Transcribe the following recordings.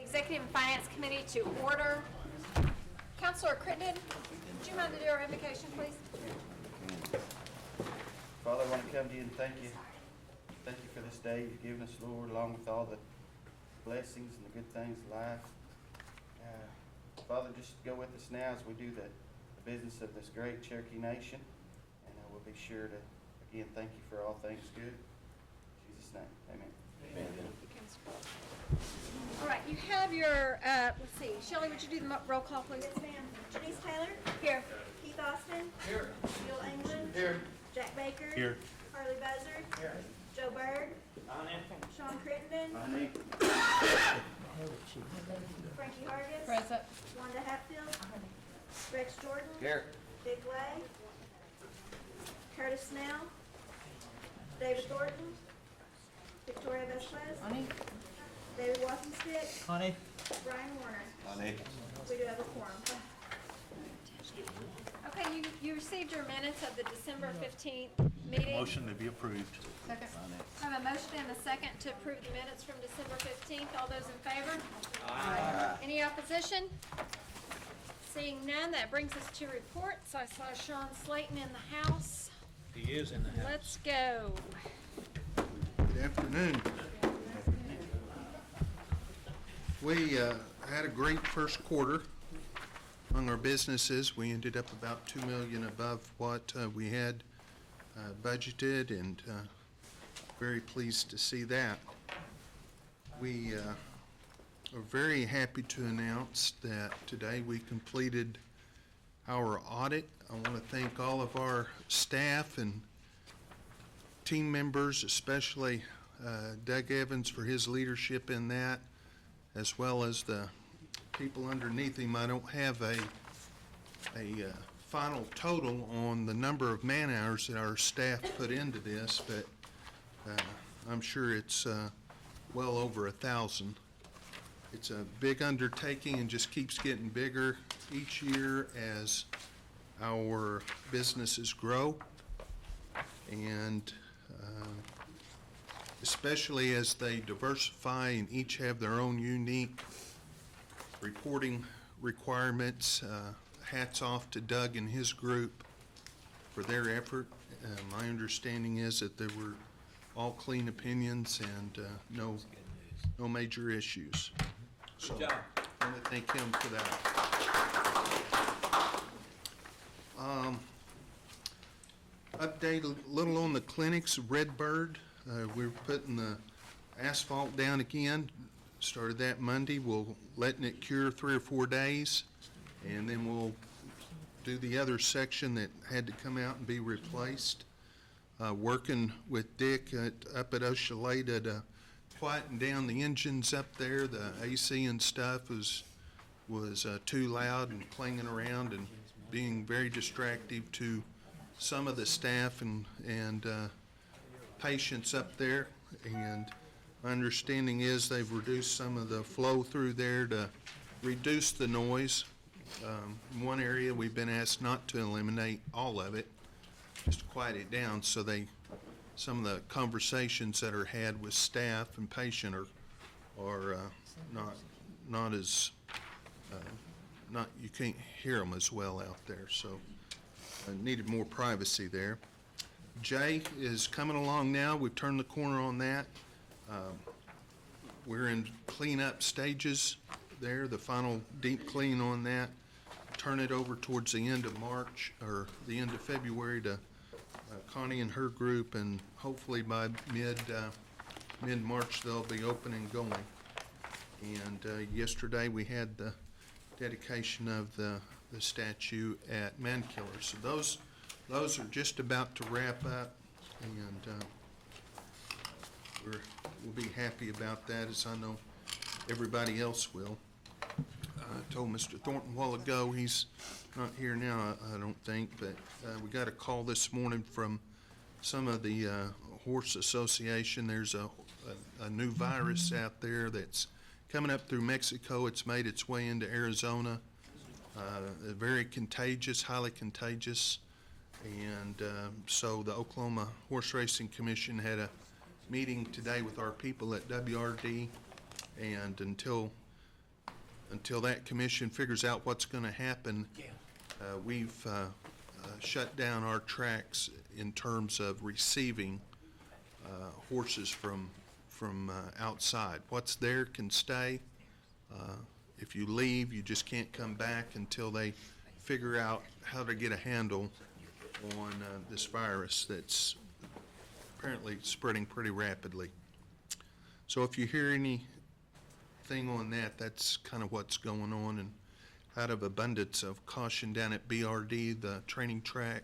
Executive and Finance Committee to order. Councilor Crittenden, would you mind to do our invocation, please? Father, I want to come to you and thank you. Thank you for this day you've given us, Lord, along with all the blessings and the good things of life. Father, just go with us now as we do the business of this great Cherokee nation. And we'll be sure to, again, thank you for all things good. In Jesus' name, amen. Amen. All right, you have your, let's see, Shelley, would you do the roll call, please? Yes, ma'am. Janice Taylor? Here. Keith Austin? Here. Bill England? Here. Jack Baker? Here. Harley Buzzard? Here. Joe Byrd? Aye. Sean Crittenden? Aye. Frankie Hargis? Present. Wanda Hatfield? Rex Jordan? Here. Dick Lay? Curtis Snell? David Thornton? Victoria Vesquez? David Walkenstick? Honey. Brian Warner? Honey. We do have a quorum. Okay, you received your minutes of the December 15th meeting. Motion to be approved. Second. I have a motion and a second to approve the minutes from December 15th. All those in favor? Aye. Any opposition? Seeing none, that brings us to reports. I saw Sean Slayton in the house. He is in the house. Let's go. Good afternoon. We had a great first quarter among our businesses. We ended up about $2 million above what we had budgeted, and very pleased to see that. We are very happy to announce that today we completed our audit. I want to thank all of our staff and team members, especially Doug Evans for his leadership in that, as well as the people underneath him. I don't have a final total on the number of man hours that our staff put into this, but I'm sure it's well over 1,000. It's a big undertaking and just keeps getting bigger each year as our businesses grow, and especially as they diversify and each have their own unique reporting requirements. Hats off to Doug and his group for their effort. My understanding is that there were all clean opinions and no major issues. So I want to thank him for that. Update a little on the clinics. Redbird, we're putting the asphalt down again. Started that Monday. We'll letting it cure 3 or 4 days, and then we'll do the other section that had to come out and be replaced. Working with Dick up at Oshaleta to quieten down the engines up there. The AC and stuff was too loud and clanging around and being very distractive to some of the staff and patients up there. And my understanding is they've reduced some of the flow through there to reduce the noise. In one area we've been asked not to eliminate all of it, just to quiet it down, so some of the conversations that are had with staff and patient are not as you can't hear them as well out there, so needed more privacy there. Jay is coming along now. We've turned the corner on that. We're in cleanup stages there, the final deep clean on that. Turn it over towards the end of March or the end of February to Connie and her group, and hopefully by mid-March they'll be open and going. And yesterday we had the dedication of the statue at Mankiller. So those are just about to wrap up, and we'll be happy about that, as I know everybody else will. I told Mr. Thornton a while ago, he's not here now, I don't think, but we got a call this morning from some of the horse association. There's a new virus out there that's coming up through Mexico. It's made its way into Arizona. Very contagious, highly contagious. And so the Oklahoma Horse Racing Commission had a meeting today with our people at WRD, and until until that commission figures out what's going to happen, we've shut down our tracks in terms of receiving horses from outside. What's there can stay. If you leave, you just can't come back until they figure out how to get a handle on this virus that's apparently spreading pretty rapidly. So if you hear anything on that, that's kind of what's going on. And out of abundance of caution down at BRD, the training track,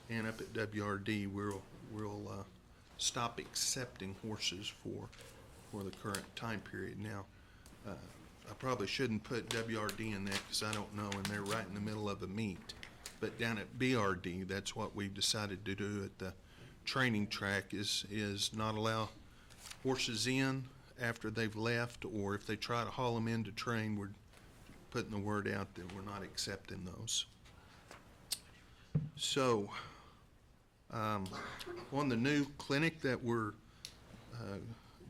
and up at WRD, we'll stop accepting horses for the current time period. Now, I probably shouldn't put WRD in that because I don't know, and they're right in the middle of a meet. But down at BRD, that's what we've decided to do at the training track is not allow horses in after they've left, or if they try to haul them in to train, we're putting the word out that we're not accepting those. So, on the new clinic that we're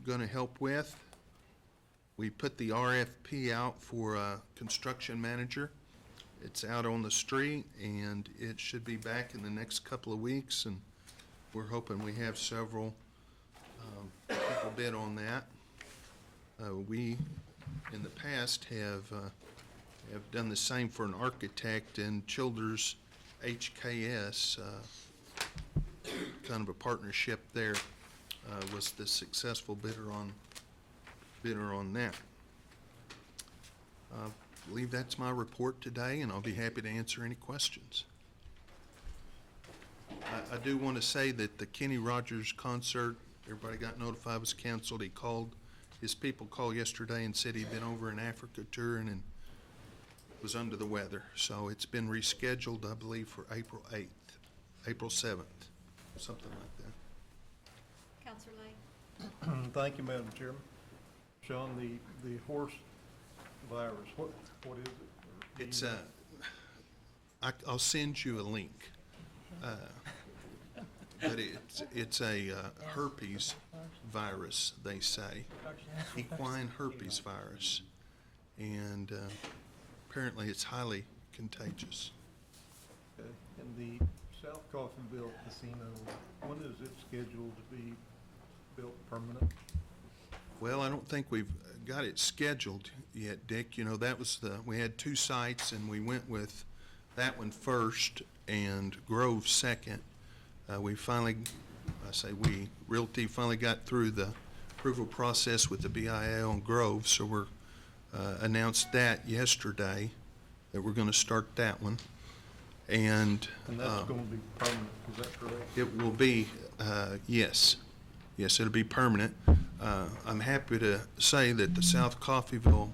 going to help with, we put the RFP out for a construction manager. It's out on the street, and it should be back in the next couple of weeks, and we're hoping we have several people bid on that. We, in the past, have done the same for an architect, and Childers HKS, kind of a partnership there, was the successful bidder on that. I believe that's my report today, and I'll be happy to answer any questions. I do want to say that the Kenny Rogers concert, everybody got notified, was canceled. His people called yesterday and said he'd been over in Africa touring and was under the weather. So it's been rescheduled, I believe, for April 8th, April 7th, something like that. Counselor Lay. Thank you, Madam Chairman. Sean, the horse virus, what is it? It's I'll send you a link. But it's a herpes virus, they say, equine herpes virus, and apparently it's highly contagious. Okay. And the South Coffeyville Casino, when is it scheduled to be built permanent? Well, I don't think we've got it scheduled yet, Dick. You know, we had two sites, and we went with that one first and Grove second. Realty finally got through the approval process with the BIA on Grove, so we're announced that yesterday that we're going to start that one. And that's going to be permanent, is that correct? It will be, yes, it'll be permanent. I'm happy to say that the South Coffeyville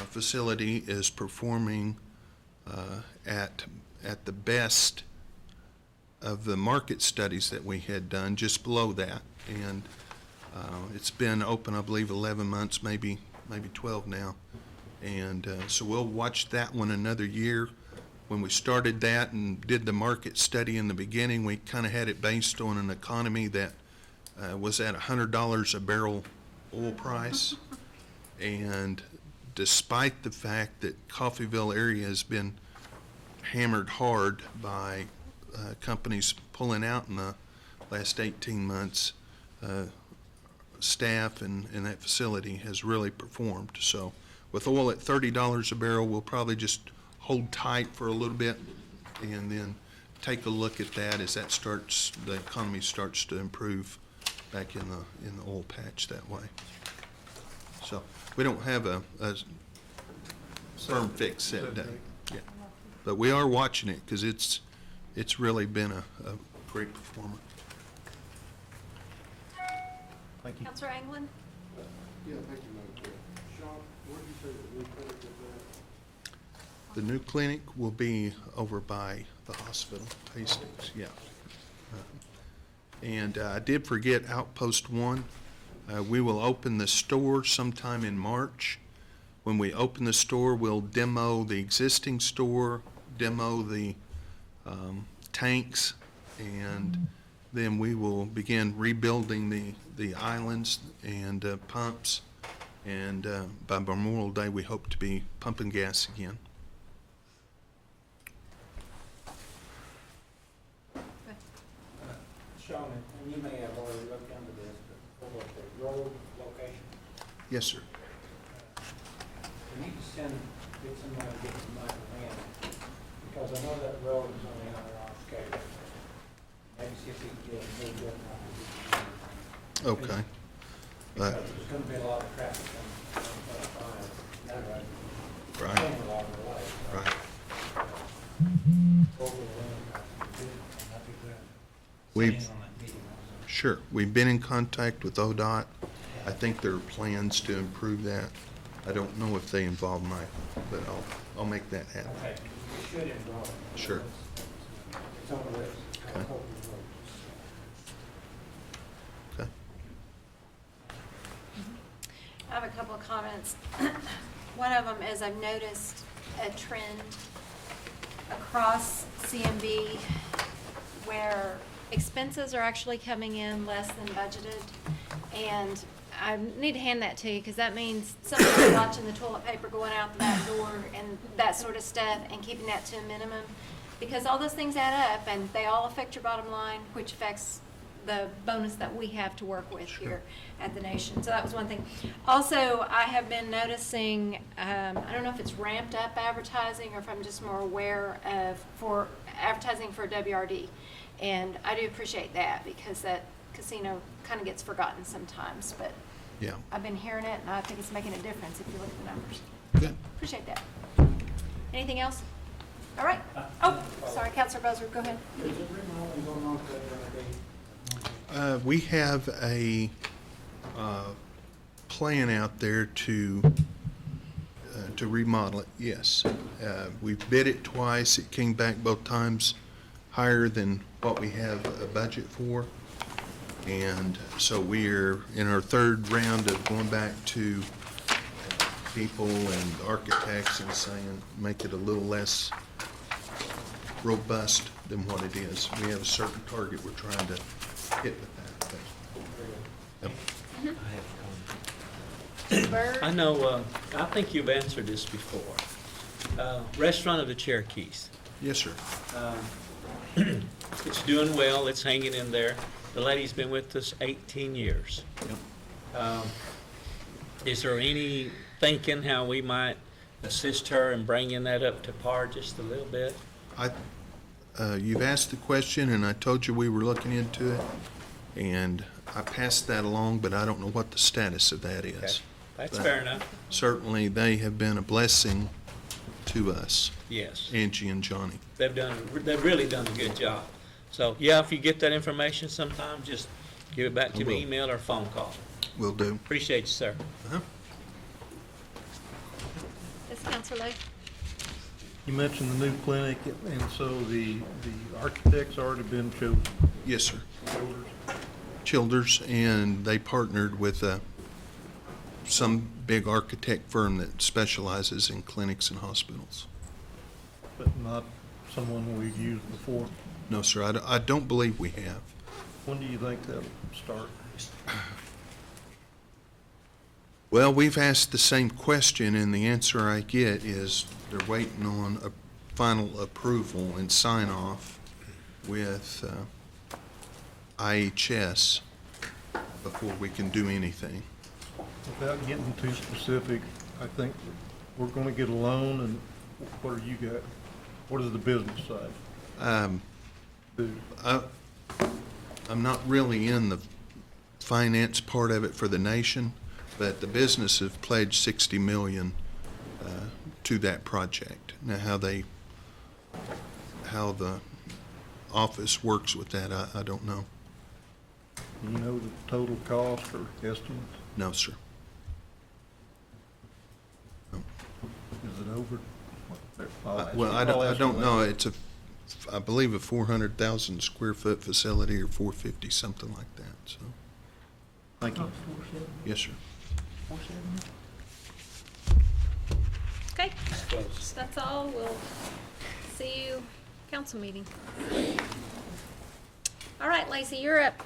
facility is performing at the best of the market studies that we had done, just below that. And it's been open, I believe, 11 months, maybe 12 now. And so we'll watch that one another year. When we started that and did the market study in the beginning, we kind of had it based on an economy that was at $100 a barrel oil price. And despite the fact that Coffeyville area has been hammered hard by companies pulling out in the last 18 months, staff and that facility has really performed. So with oil at $30 a barrel, we'll probably just hold tight for a little bit and then take a look at that as the economy starts to improve back in the oil patch that way. So we don't have a firm fix set day. Yeah. But we are watching it because it's really been a great performer. Thank you. Counselor Anglin? Yeah, thank you, Madam Chair. Sean, where did you say the new clinic is at? The new clinic will be over by the hospital, Hastings, yeah. And I did forget Outpost 1. We will open the store sometime in March. When we open the store, we'll demo the existing store, demo the tanks, and then we will begin rebuilding the islands and pumps And by Memorial Day, we hope to be pumping gas again. Sean, and you may have already looked into this, but for the road location, Yes, sir. we need to get somebody to get some money in, because I know that road is only on our schedule. Maybe see if we can get a new good one. Okay. Because there's gonna be a lot of traffic on that road. Right, Came a long way. so right. over the road, I'd be glad to We've, sit in on that meeting also. sure, we've been in contact with ODOT. I think there are plans to improve that. I don't know if they involve Mike, but I'll make that happen. Okay, you should involve it. Sure. It's on the list. Okay. Okay. I have a couple of comments. One of them is I've noticed a trend across CMB where expenses are actually coming in less than budgeted. And I need to hand that to you, because that means somebody's watching the toilet paper going out the back door and that sort of stuff, and keeping that to a minimum. Because all those things add up, and they all affect your bottom line, which affects the bonus that we have to work with here at the nation. So that was one thing. Also, I have been noticing, I don't know if it's ramped up advertising or if I'm just more aware of, for advertising for WRD. And I do appreciate that, because that casino kind of gets forgotten sometimes, but Yeah, I've been hearing it, and I think it's making a difference if you look at the numbers. good. Appreciate that. Anything else? All right. Oh, sorry, Counselor Buzzard, go ahead. Is it written on going on for that? We have a plan out there to remodel it, yes. We've bid it twice. It came back both times higher than what we have a budget for. And so we're in our third round of going back to people and architects and saying, make it a little less robust than what it is. We have a certain target we're trying to hit with that. Yep. Bird? I know, I think you've answered this before. Restaurant of the Cherokees. Yes, sir. It's doing well, it's hanging in there. The lady's been with us 18 years. Yep. Is there any thinking how we might assist her in bringing that up to par just a little bit? You've asked the question, and I told you we were looking into it, and I passed that along, but I don't know what the status of that Okay, is. that's But fair enough. Certainly, they have been a blessing to us, Yes, Angie and Johnny. they've really done a good job. So, yeah, if you get that information sometime, just give it back to me, email or phone call. Will do. Appreciate you, sir. Uh-huh. Yes, Counselor Lake? You mentioned the new clinic, and so the architect's already been chosen. Yes, sir. Builders. Childers, and they partnered with some big architect firm that specializes in clinics and hospitals. But not someone we've used before. No, sir, I don't believe we have. When do you think that'll start? Well, we've asked the same question, and the answer I get is they're waiting on a final approval and sign-off with IHS before we can do anything. Without getting too specific, I think we're gonna get a loan, and what are you got? What is the business side? Do? I'm not really in the finance part of it for the nation, but the business have pledged 60 million to that project. Now, how the office works with that, I don't know. Do you know the total cost or estimates? No, sir. Is it over? Well, I don't know. It's I believe a 400,000 square foot facility, or 450, something like that, so. Thank you. Yes, sir. Okay, Close. that's all. We'll see you council meeting. All right, Lacey, you're up.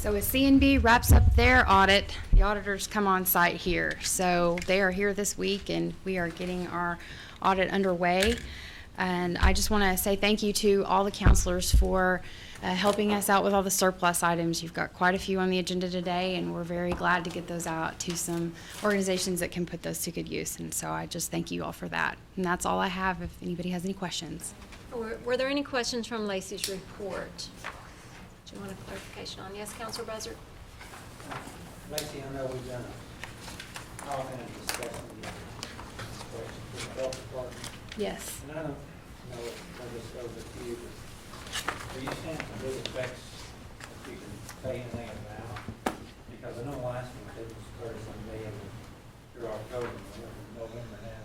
So as C&B wraps up their audit, the auditors come on site here. So they are here this week, and we are getting our audit underway. And I just want to say thank you to all the counselors for helping us out with all the surplus items. You've got quite a few on the agenda today, and we're very glad to get those out to some organizations that can put those to good use. And so I just thank you all for that. And that's all I have if anybody has any questions. Were there any questions from Lacey's report? Do you want a clarification on? Yes, Counselor Buzzard? Lacey, I know we've done a talking and discussing the questions for the health department. Yes. And I don't know if this goes with you, but are you seeing some big effects if you can say anything about? Because I know last month it was 31 million through October, November now.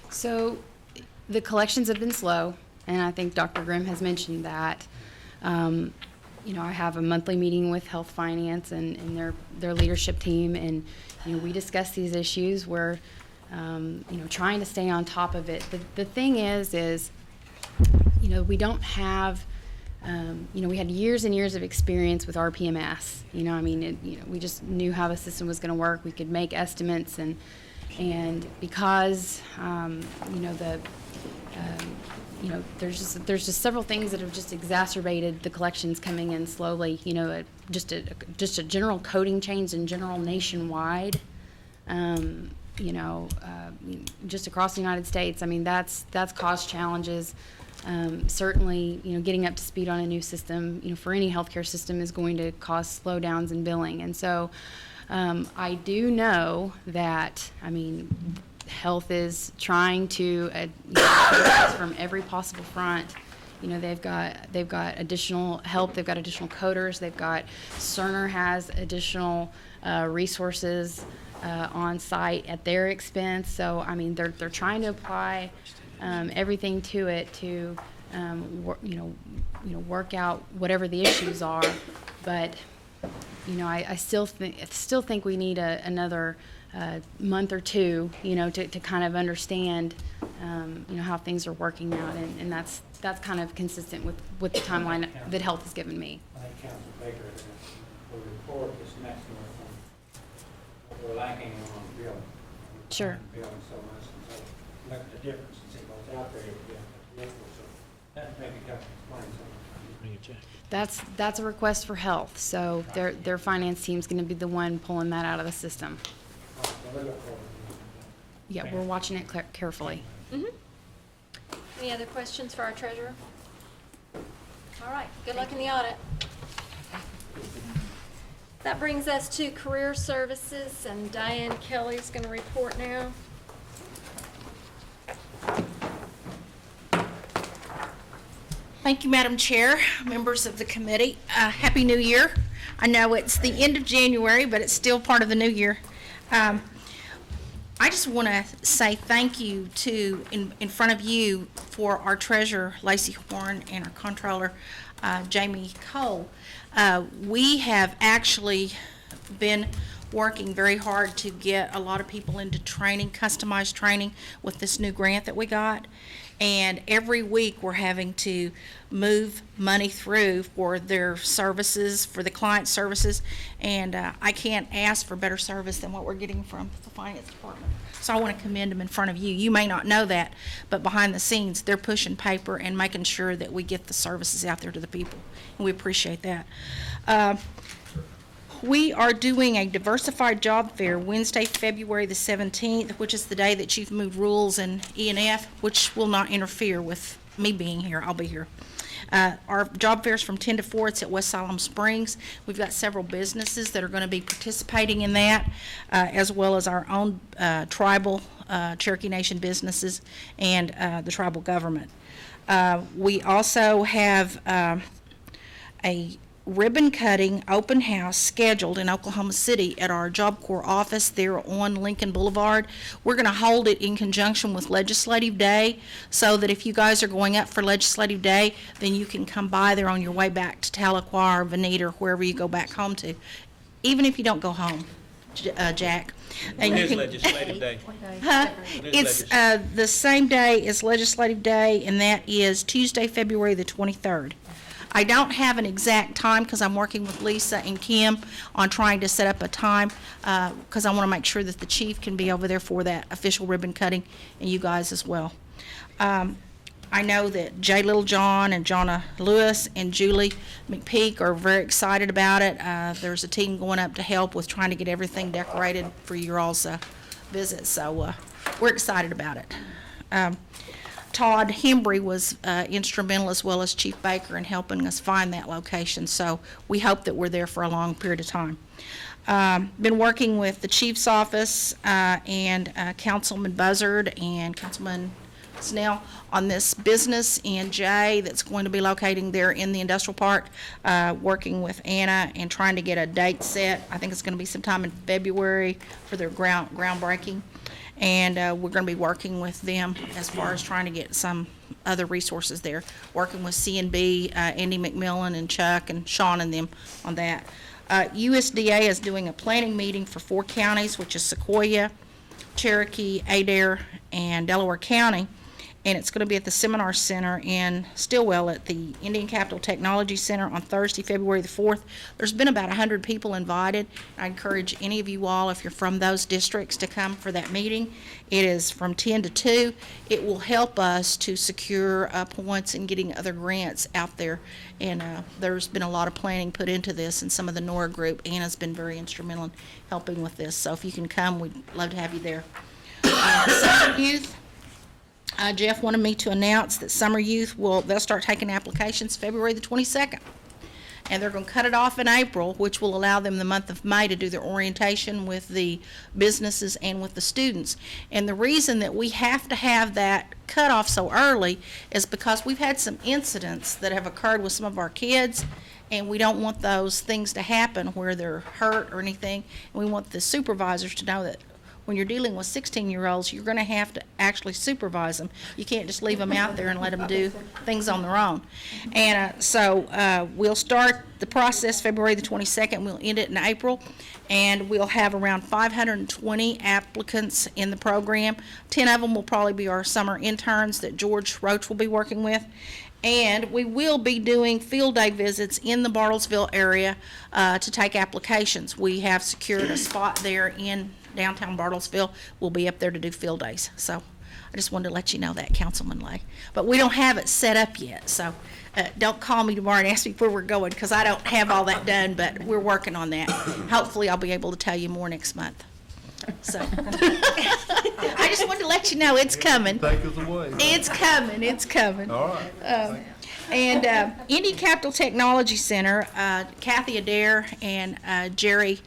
So the collections have been slow, and I think Dr. Grimm has mentioned that. You know, I have a monthly meeting with Health Finance and their leadership team, and, you know, we discuss these issues. We're, you know, trying to stay on top of it. The thing is, you know, we don't have, you know, we had years and years of experience with RPMS. You know, I mean, you know, we just knew how the system was going to work. We could make estimates, and because, you know, you know, there's just several things that have just exacerbated the collections coming in slowly. You know, just a general coding change in general nationwide. You know, just across the United States. I mean, that's caused challenges. Certainly, you know, getting up to speed on a new system, you know, for any healthcare system is going to cause slowdowns in billing. And so, I do know that, I mean, health is trying to you know, from every possible front. You know, they've got additional help. They've got additional coders. They've got Cerner has additional resources on site at their expense. So I mean, they're trying to apply everything to it to you know work out whatever the issues are. But you know, I still think we need another month or two, you know, to kind of understand, you know, how things are working out, and that's kind of consistent with the timeline that health has given me. I think Councilor Baker will report this next month on what we're lacking on billing. Sure. Billing so much, and so look at the difference and see what's out there. So that maybe can explain something. That's a request for health, so their finance team's going to be the one pulling that out of the system. Yeah, we're watching it carefully. Mm-hmm. Any other questions for our treasurer? All right, good luck in the audit. That brings us to career services, and Diane Kelly's going to report now. Thank you, Madam Chair, members of the committee. Happy New Year. I know it's the end of January, but it's still part of the new year. I just want to say thank you in front of you for our treasurer, Lacey Horn, and our comptroller, Jamie Cole. We have actually been working very hard to get a lot of people into training, customized training with this new grant that we got. And every week we're having to move money through for their services, for the client services. And I can't ask for better service than what we're getting from the finance department. So I want to commend them in front of you. You may not know that, but behind the scenes, they're pushing paper and making sure that we get the services out there to the people. And we appreciate that. We are doing a diversified job fair Wednesday, February the 17th, which is the day that Chief moved rules and E&F, which will not interfere with me being here. I'll be here. Our job fair is from 10 to 4. It's at West Siloam Springs. We've got several businesses that are going to be participating in that, as well as our own tribal Cherokee Nation businesses and the tribal government. We also have a ribbon cutting open house scheduled in Oklahoma City at our Job Corps office there on Lincoln Boulevard. We're going to hold it in conjunction with Legislative Day, so that if you guys are going up for Legislative Day, then you can come by there on your way back to Tahlequah or Veneta or wherever you go back home to, even if you don't go home, Jack. When is Legislative Day? It's the same day as Legislative Day, and that is Tuesday, February the 23rd. I don't have an exact time because I'm working with Lisa and Kim on trying to set up a time because I want to make sure that the chief can be over there for that official ribbon cutting, and you guys as well. I know that Jay Littlejohn and Jonna Lewis and Julie McPeak are very excited about it. There's a team going up to help with trying to get everything decorated for your all's visit, so we're excited about it. Todd Hembry was instrumental, as well as Chief Baker, in helping us find that location, so we hope that we're there for a long period of time. Been working with the chief's office and Councilman Buzzard and Councilman Snell on this business in Jay that's going to be locating there in the industrial park, working with Anna and trying to get a date set. I think it's going to be sometime in February for their groundbreaking. And we're going to be working with them as far as trying to get some other resources there, working with C&B, Andy McMillan and Chuck and Sean and them on that. USDA is doing a planning meeting for 4 counties, which is Sequoia, Cherokee, Adair, and Delaware County. And it's going to be at the Seminar Center in Stillwell at the Indian Capital Technology Center on Thursday, February the 4th. There's been about 100 people invited. I encourage any of you all, if you're from those districts, to come for that meeting. It is from 10 to 2. It will help us to secure points in getting other grants out there. And there's been a lot of planning put into this, and some of the NORA group. Anna's been very instrumental in helping with this. So if you can come, we'd love to have you there. Summer Youth. Jeff wanted me to announce that Summer Youth they'll start taking applications February the 22nd. And they're going to cut it off in April, which will allow them the month of May to do their orientation with the businesses and with the students. And the reason that we have to have that cutoff so early is because we've had some incidents that have occurred with some of our kids, and we don't want those things to happen where they're hurt or anything. And we want the supervisors to know that when you're dealing with 16-year-olds, you're going to have to actually supervise them. You can't just leave them out there and let them do things on their own. And so we'll start the process February the 22nd. We'll end it in April. And we'll have around 520 applicants in the program. 10 of them will probably be our summer interns that George Roach will be working with. And we will be doing field day visits in the Bartlesville area to take applications. We have secured a spot there in downtown Bartlesville. We'll be up there to do field days. So I just wanted to let you know that, Councilman Lay. But we don't have it set up yet, so don't call me tomorrow and ask me where we're going, because I don't have all that done, but we're working on that. Hopefully I'll be able to tell you more next month. So I just wanted to let you know it's coming. Take us away. It's coming. It's coming. All right. And Indian Capital Technology Center, Kathy Adair and Jerry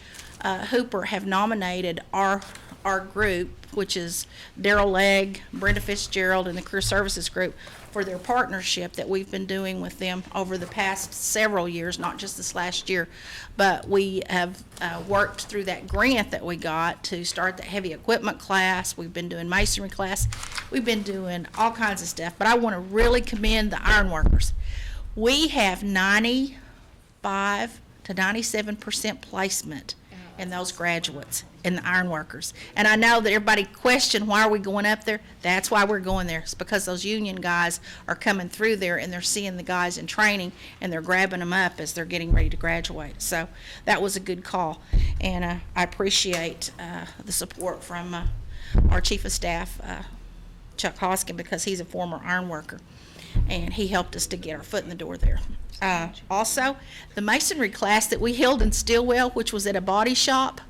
Hooper have nominated our group, which is Daryl Legg, Brenda Fitzgerald, and the Career Services Group, for their partnership that we've been doing with them over the past several years, not just this last year. But we have worked through that grant that we got to start the heavy equipment class. We've been doing masonry class. We've been doing all kinds of stuff. But I want to really commend the ironworkers. We have 95 to 97% placement in those graduates and the ironworkers. And I know that everybody questioned, why are we going up there? That's why we're going there. It's because those union guys are coming through there, and they're seeing the guys in training, and they're grabbing them up as they're getting ready to graduate. So that was a good call. And I appreciate the support from our Chief of Staff, Chuck Hoskin, because he's a former ironworker, and he helped us to get our foot in the door there. Also, the masonry class that we held in Stillwell, which was at a body shop,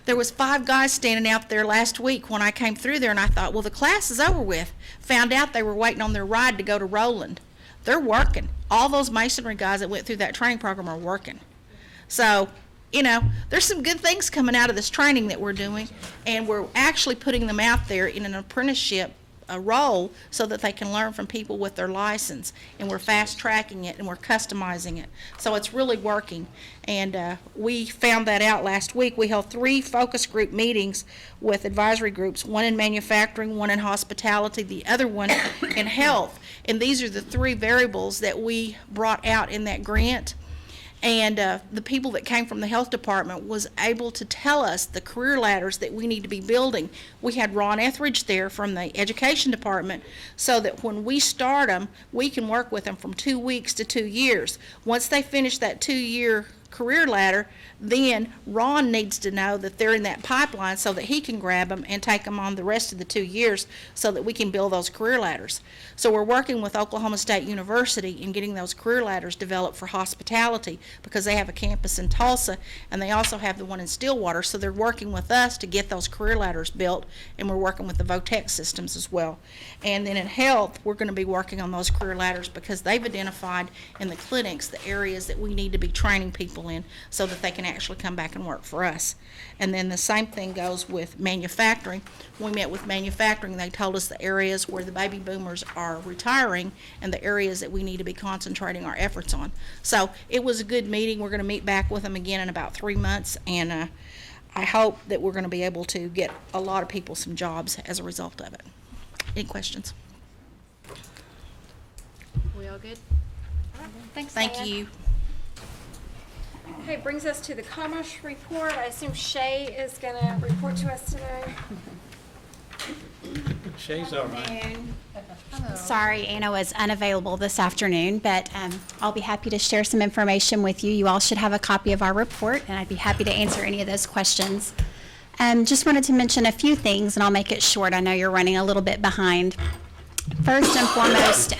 there was 5 guys standing out there last week when I came through there, and I thought, well, the class is over with. Found out they were waiting on their ride to go to Roland. They're working. All those masonry guys that went through that training program are working. So, you know, there's some good things coming out of this training that we're doing, and we're actually putting them out there in an apprenticeship role so that they can learn from people with their license, and we're fast tracking it and we're customizing it, so it's really working. And we found that out last week. We held 3 focus group meetings with advisory groups, one in manufacturing, one in hospitality, the other one in health, and these are the 3 variables that we brought out in that grant. And the people that came from the health department was able to tell us the career ladders that we need to be building. We had Ron Etheridge there from the education department, so that when we start them, we can work with them from 2 weeks to 2 years. Once they finish that 2-year career ladder, then Ron needs to know that they're in that pipeline so that he can grab them and take them on the rest of the 2 years so that we can build those career ladders. So we're working with Oklahoma State University in getting those career ladders developed for hospitality, because they have a campus in Tulsa and they also have the one in Stillwater. So they're working with us to get those career ladders built, and we're working with the VOTEC systems as well. And then in health, we're going to be working on those career ladders because they've identified in the clinics the areas that we need to be training people in so that they can actually come back and work for us. And then the same thing goes with manufacturing. When we met with manufacturing, they told us the areas where the baby boomers are retiring and the areas that we need to be concentrating our efforts on. So it was a good meeting. We're going to meet back with them again in about 3 months, and I hope that we're going to be able to get a lot of people some jobs as a result of it. Any questions? We all good? Thanks, Thank Diane. you. Okay, brings us to the Commerce report. I assume Shay is gonna report to us today. Shay's all right. Sorry, Anna was unavailable this afternoon, but I'll be happy to share some information with you. You all should have a copy of our report, and I'd be happy to answer any of those questions. Just wanted to mention a few things, and I'll make it short. I know you're running a little bit behind. First and foremost,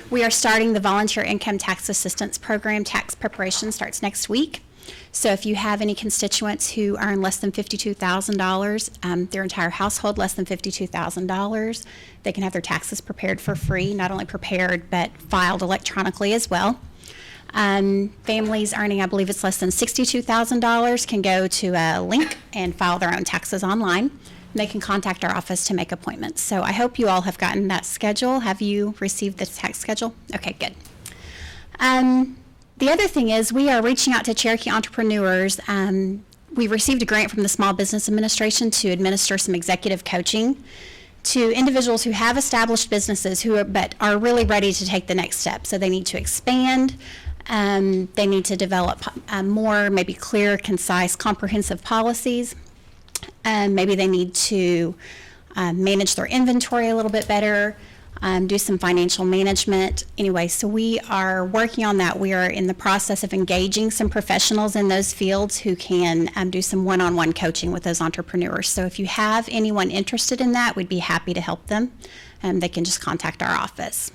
we are starting the Volunteer Income Tax Assistance Program. Tax preparation starts next week. So if you have any constituents who earn less than $52,000, their entire household less than $52,000, they can have their taxes prepared for free, not only prepared, but filed electronically as well. Families earning, I believe it's less than $62,000, can go to a link and file their own taxes online. They can contact our office to make appointments. So I hope you all have gotten that schedule. Have you received the tax schedule? Okay, good. The other thing is we are reaching out to Cherokee entrepreneurs. We received a grant from the Small Business Administration to administer some executive coaching to individuals who have established businesses but are really ready to take the next step. So they need to expand. They need to develop more, maybe clear, concise, comprehensive policies. Maybe they need to manage their inventory a little bit better, do some financial management. Anyway, so we are working on that. We are in the process of engaging some professionals in those fields who can do some one-on-one coaching with those entrepreneurs. So if you have anyone interested in that, we'd be happy to help them. They can just contact our office.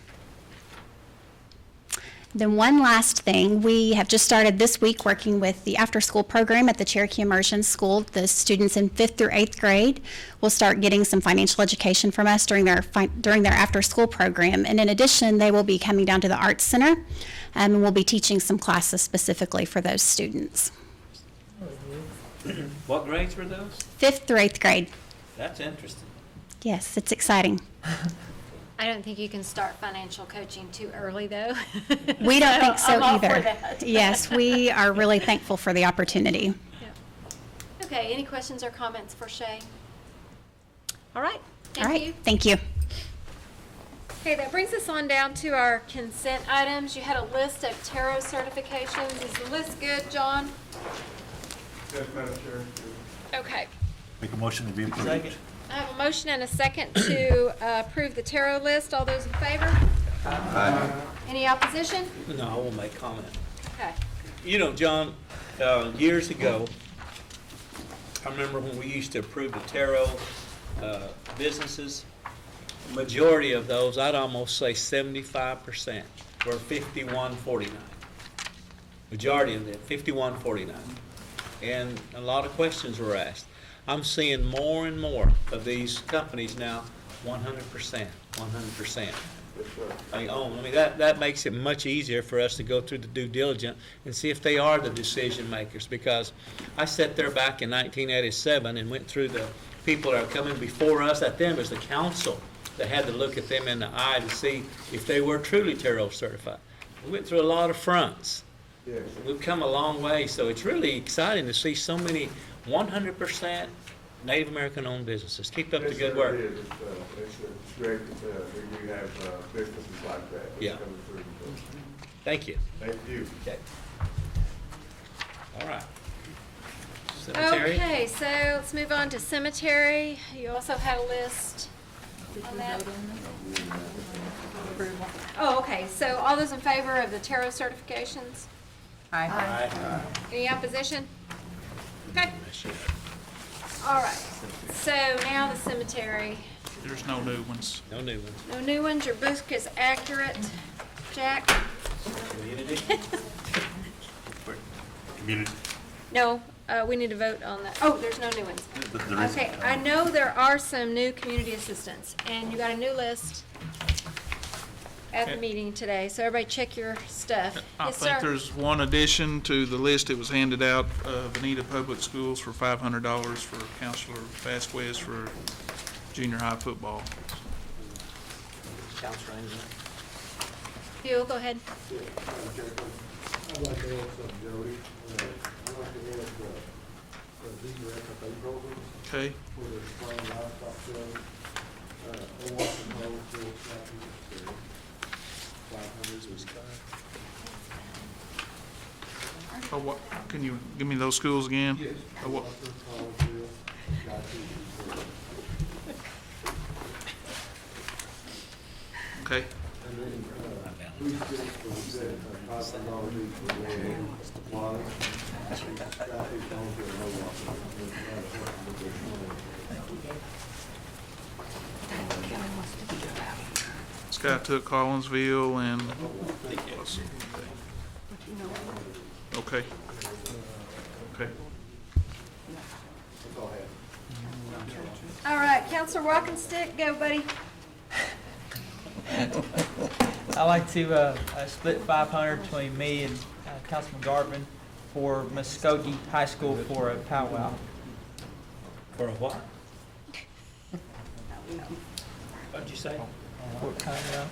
Then one last thing, we have just started this week working with the after-school program at the Cherokee Immersion School. The students in 5th through 8th grade will start getting some financial education from us during their after-school program. And in addition, they will be coming down to the Arts Center, and we'll be teaching some classes specifically for those students. What grades were those? 5th through 8th grade. That's interesting. Yes, it's exciting. I don't think you can start financial coaching too early, though. We don't think so I'm all for either. that. Yes, we are really thankful for the opportunity. Yeah. Okay, any questions or comments for Shay? All right, All right, thank you. thank you. Okay, that brings us on down to our consent items. You had a list of tarot certifications. Is the list good, John? Yes, Madam Chair. Okay. Make a motion to be approved. Second. I have a motion and a second to approve the tarot list. All those in favor? Aye. Any opposition? No, I will make comment. Okay. You know, John, years ago, I remember when we used to approve the tarot businesses, majority of those, I'd almost say 75%, were 5149. Majority of them, 5149. And a lot of questions were asked. I'm seeing more and more of these companies now, 100%. I mean, that makes it much easier for us to go through the due diligence and see if they are the decision makers, because I sat there back in 1987 and went through the people that are coming before us. At them was the council that had to look at them in the eye to see if they were truly tarot certified. We went through a lot of fronts. Yes. We've come a long way, so it's really exciting to see so many 100% Native American owned businesses. Keep up the good work. It is. It's great that we have businesses like that. Yeah. Coming through. Thank you. Thank you. Okay. All right. Cemetery? Okay, so let's move on to cemetery. You also had a list on that. Oh, okay, so all those in favor of the tarot certifications? Aye. Any opposition? Okay. All right, so now the cemetery. There's no new ones. No new ones. No new ones, your book is accurate. Jack? Community? Community. No, we need to vote on that. Oh, there's no new ones. There is- Okay, I know there are some new community assistants, and you got a new list at the Okay. meeting today, so everybody check your stuff. I Yes, think sir. there's one addition to the list that was handed out of Veneta Public Schools for $500 for Counselor Vasquez for junior high football. Counselor Angel? Hugh, go ahead. I'd like to add something, Jody. I'd like to add, these are FFA programs Okay, for the spring livestock show. Washington Hole, Phil Snappy, there. 500 was oh, what, can you give me those schools again? Yes. Oh, what- Collinsville, Cherokee, Okay, and then, food stamps for the $500 each for the supplies. Cherokee, Collinsville, and Washington. Scott took Collinsville and, okay. Okay. All right, Counselor Walkenstick, go, buddy. I like to split 500 between me and Councilman Garvin for Muskogee High School for a powwow. For a what? What'd you say? For a powwow.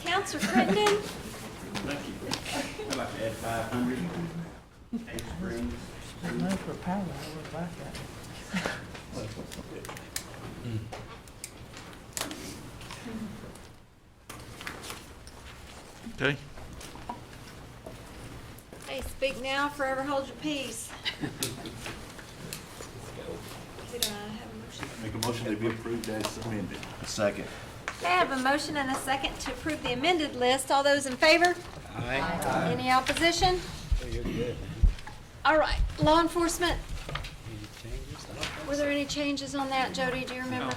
Counselor Crittenden? I'd like to add 500. Eight Springs. No, for a powwow, I would like that. Okay, Hey, speak now, forever hold your peace. Did I have a motion? Make a motion to be approved as amended. Second. Okay, I have a motion and a second to approve the amended list. All those in favor? Aye. Any opposition? Oh, you're good. All right, law enforcement, Any changes? I don't think were there any changes on that, Jody, do you remember?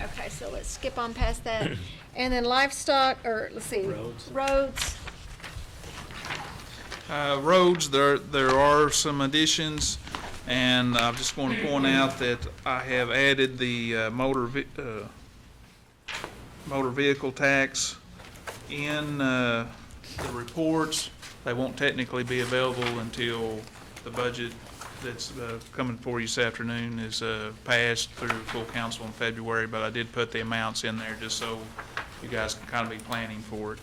Okay, so let's skip on past that. And then livestock, or let's see. Roads. Roads, roads, there are some additions, and I just want to point out that I have added the motor vehicle tax in the reports. They won't technically be available until the budget that's coming for you this afternoon is passed through full council in February, but I did put the amounts in there just so you guys can kind of be planning for it.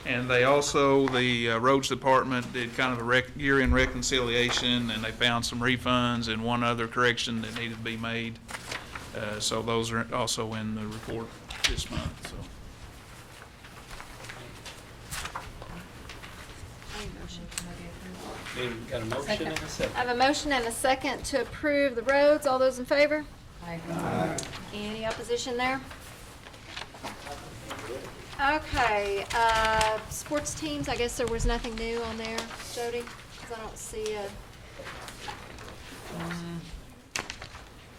And they also, the roads department did kind of a year-end reconciliation, and they found some refunds and one other correction that needed to be made. So those are also in the report this month, so. Got a motion and a second. I have a motion and a second to approve the roads. All those in favor? Aye. Any opposition there? Okay, sports teams, I guess there was nothing new on there, Jody, because I don't see a,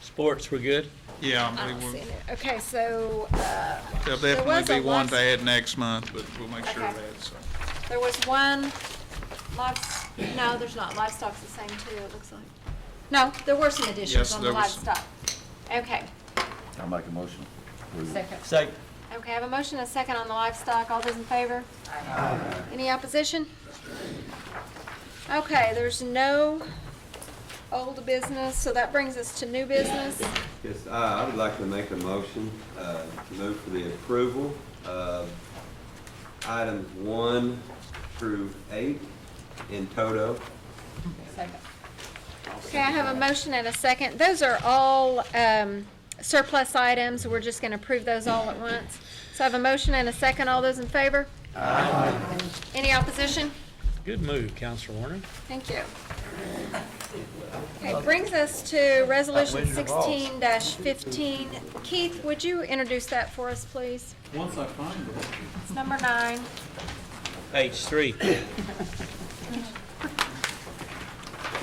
Sports, we're good? Yeah, I we don't will. see it. Okay, so, There'll there was definitely a be one to live- add next month, but we'll make sure of Okay. that, so. there was one no, there's not. Livestock's the same too, it looks like. No, there were some additions Yes, on the there was. livestock. Okay. I'll make a motion. Second. Okay, I have a motion and a second on the livestock. All those in favor? Aye. Any opposition? Okay, there's no old business, so that brings us to new business. Yes, I would like to make a motion, to move for the approval of items 1 through 8 in toto. Okay, I have a motion and a second. Those are all surplus items. We're just gonna approve those all at once. So I have a motion and a second. All those in favor? Aye. Any opposition? Good move, Counselor Warner. Thank you. Okay, brings us to Resolution Wizard of Oz. 16-15. Keith, would you introduce that for us, please? Once I find it. It's number 9. Page 3.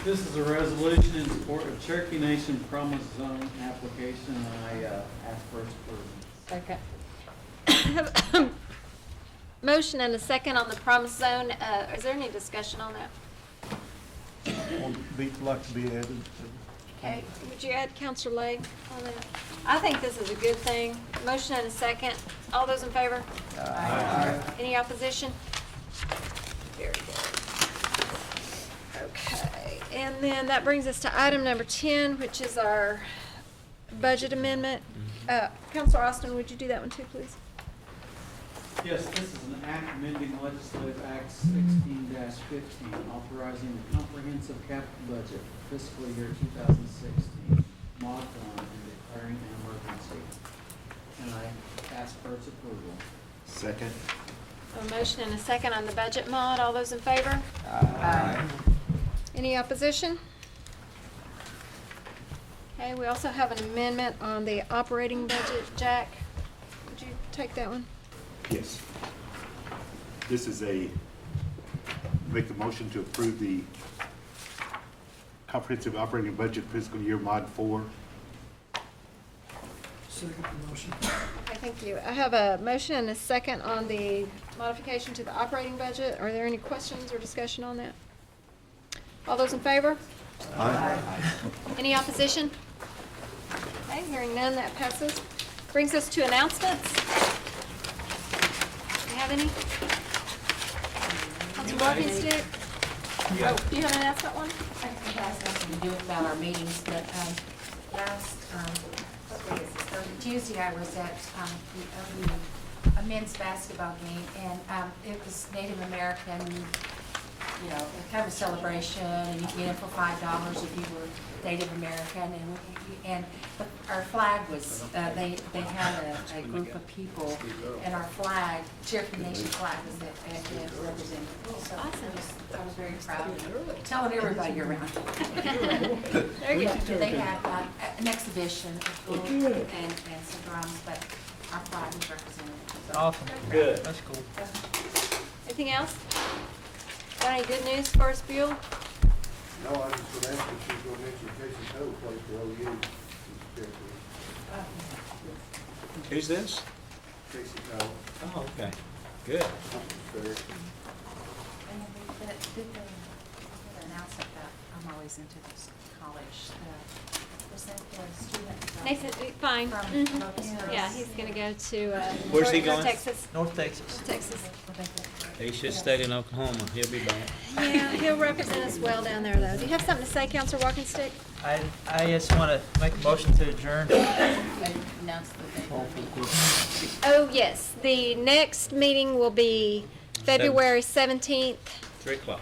This is a resolution in support of Cherokee Nation Promise Zone application, and I ask for its approval. Second. Motion and a second on the Promise Zone. Is there any discussion on that? Like to be added. Okay, would you add Counselor Lay on that? I think this is a good thing. Motion and a second. All those in favor? Aye. Any opposition? Very good. Okay, and then that brings us to item number 10, which is our budget amendment. Counselor Austin, would you do that one too, please? Yes, this is an act amending legislative act 16-15, authorizing the comprehensive capital budget for fiscal year 2016, mod fund, and declaring an emergency. And I ask for its approval. Second. A motion and a second on the budget mod. All those in favor? Aye. Any opposition? Okay, we also have an amendment on the operating budget. Jack, would you take that one? Yes. This is make the motion to approve the comprehensive operating budget fiscal year mod 4. Okay, thank you. I have a motion and a second on the modification to the operating budget. Are there any questions or discussion on that? All those in favor? Aye. Any opposition? Okay, hearing none, that passes. Brings us to announcements. Do you have any? Councilor Walking-Stick? Oh, do you have an announcement one? I think it has nothing to do about our meetings, but last, what day is this, Tuesday, I was at a men's basketball game, and it was Native American, you know, kind of a celebration, and you get in for $5 if you were Native American, and our flag was, they had a group of people, and our flag, Cherokee Nation flag, was represented. So I was very proud of telling everybody around. Very good. They had an exhibition of food and some drums, but our flag was represented. Awesome. Good. That's cool. Anything else? Got any good news for us, Buell? No, I was just gonna ask if she's gonna mention Jason Cole plays for OU. Who's this? Jason Cole. Oh, okay. Good. And did they announce that I'm always into this college, was that the student? Nathan, fine. From Mhm. Locust Hills? Yeah, he's gonna go to, Where's he North going? Texas. North Texas. Texas. He should stay in Oklahoma. He'll be back. Yeah, he'll represent us well down there, though. Do you have something to say, Counselor Walking-Stick? I just want to make a motion to adjourn. Oh, yes. The next meeting will be February 17th, 3 o'clock.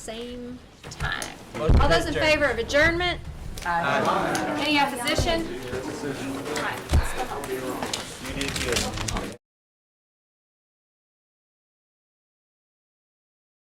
same time. Motion All to those in adjourn. favor of adjournment? Aye. Any opposition? All right, let's go home. You did good.